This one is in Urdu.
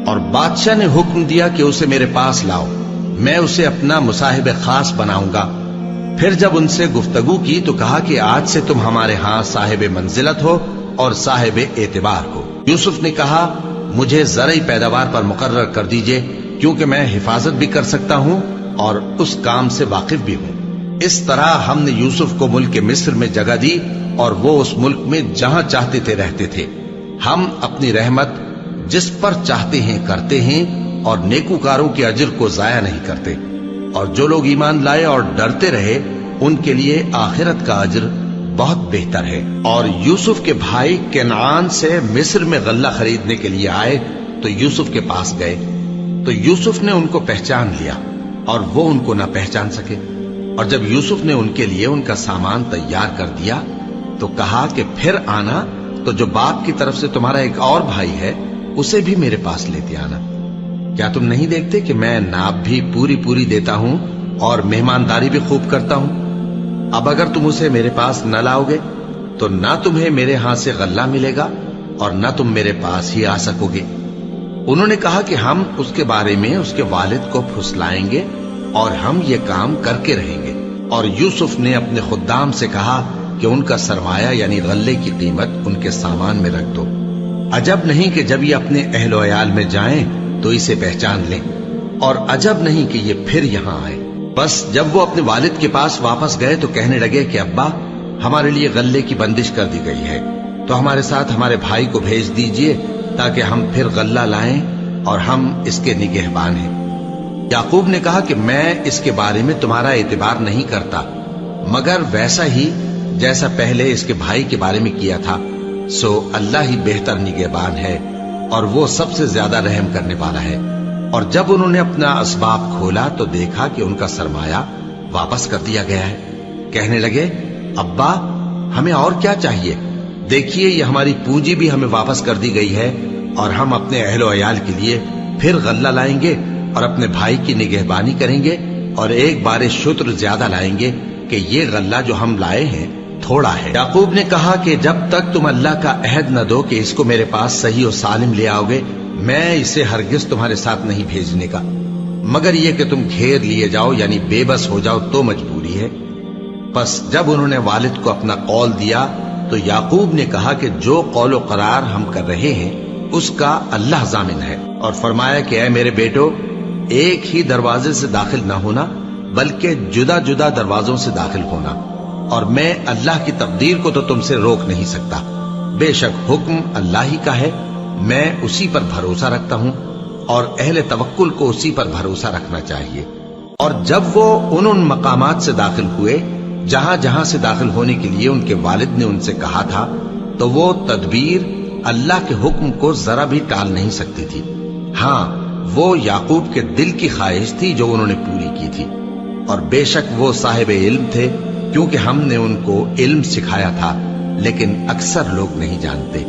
اور بادشاہ نے حکم دیا کہ اسے میرے پاس لاؤ، میں اسے اپنا مصاحب خاص بناؤں گا۔ پھر جب ان سے گفتگو کی تو کہا کہ آج سے تم ہمارے ہاں صاحب منزلت ہو اور صاحب اعتبار ہو۔ یوسف نے کہا مجھے زرعی پیداوار پر مقرر کر دیجئے، کیونکہ میں حفاظت بھی کر سکتا ہوں اور اس کام سے واقف بھی ہوں۔ اس طرح ہم نے یوسف کو ملک مصر میں جگہ دی اور وہ اس ملک میں جہاں چاہتے تھے رہتے تھے۔ ہم اپنی رحمت جس پر چاہتے ہیں کرتے ہیں اور نیکوکاروں کے اجر کو ضائع نہیں کرتے، اور جو لوگ ایمان لائے اور ڈرتے رہے ان کے لیے آخرت کا اجر بہت بہتر ہے۔ اور یوسف کے بھائی کنعان سے مصر میں غلہ خریدنے کے لیے آئے تو یوسف کے پاس گئے، تو یوسف نے ان کو پہچان لیا اور وہ ان کو نہ پہچان سکے۔ اور جب یوسف نے ان کے لیے ان کا سامان تیار کر دیا تو کہا کہ پھر آنا تو جو باپ کی طرف سے تمہارا ایک اور بھائی ہے اسے بھی میرے پاس لیتے آنا۔ کیا تم نہیں دیکھتے کہ میں ناب بھی پوری دیتا ہوں اور مہمانداری بھی خوب کرتا ہوں؟ اب اگر تم اسے میرے پاس نہ لاؤ گے تو نہ تمہیں میرے ہاں سے غلہ ملے گا اور نہ تم میرے پاس ہی آ سکو گے۔ انہوں نے کہا کہ ہم اس کے بارے میں اس کے والد کو پھسلائیں گے اور ہم یہ کام کر کے رہیں گے۔ اور یوسف نے اپنے خدام سے کہا کہ ان کا سرمایہ یعنی غلے کی قیمت ان کے سامان میں رکھ دو۔ عجب نہیں کہ جب یہ اپنے اہل و عیال میں جائیں تو اسے پہچان لیں، اور عجب نہیں کہ یہ پھر یہاں آئے۔ بس جب وہ اپنے والد کے پاس واپس گئے تو کہنے لگے کہ ابا ہمارے لیے غلے کی بندش کر دی گئی ہے، تو ہمارے ساتھ ہمارے بھائی کو بھیج دیجئے تاکہ ہم پھر غلہ لائیں اور ہم اس کے نگہبان ہیں۔ یعقوب نے کہا کہ میں اس کے بارے میں تمہارا اعتبار نہیں کرتا، مگر ویسا ہی جیسا پہلے اس کے بھائی کے بارے میں کیا تھا، سو اللہ ہی بہتر نگہبان ہے اور وہ سب سے زیادہ رحم کرنے والا ہے۔ اور جب انہوں نے اپنا اسباب کھولا تو دیکھا کہ ان کا سرمایہ واپس کر دیا گیا ہے۔ کہنے لگے ابا ہمیں اور کیا چاہیے، دیکھیے یہ ہماری پونجی بھی ہمیں واپس کر دی گئی ہے، اور ہم اپنے اہل و عیال کے لیے پھر غلہ لائیں گے اور اپنے بھائی کی نگہبانی کریں گے، اور ایک بار شتر زیادہ لائیں گے کہ یہ غلہ جو ہم لائے ہیں تھوڑا ہے۔ یعقوب نے کہا کہ جب تک تم اللہ کا عہد نہ دو کہ اس کو میرے پاس صحیح و سالم لے آؤ گے، میں اسے ہرگز تمہارے ساتھ نہیں بھیجنے کا، مگر یہ کہ تم گھیر لیے جاؤ یعنی بے بس ہو جاؤ تو مجبوری ہے۔ پس جب انہوں نے والد کو اپنا قول دیا تو یعقوب نے کہا کہ جو قول و قرار ہم کر رہے ہیں اس کا اللہ ضامن ہے، اور فرمایا کہ اے میرے بیٹو ایک ہی دروازے سے داخل نہ ہونا بلکہ جدا جدا دروازوں سے داخل ہونا، اور میں اللہ کی تقدیر کو تو تم سے روک نہیں سکتا، بے شک حکم اللہ ہی کا ہے، میں اسی پر بھروسہ رکھتا ہوں اور اہل توکل کو اسی پر بھروسہ رکھنا چاہیے۔ اور جب وہ ان مقامات سے داخل ہوئے جہاں جہاں سے داخل ہونے کے لیے ان کے والد نے ان سے کہا تھا تو وہ تدبیر اللہ کے حکم کو ذرا بھی ٹال نہیں سکتی تھی۔ ہاں وہ یعقوب کے دل کی خواہش تھی جو انہوں نے پوری کی تھی، اور بے شک وہ صاحب علم تھے کیونکہ ہم نے ان کو علم سکھایا تھا، لیکن اکثر لوگ نہیں جانتے۔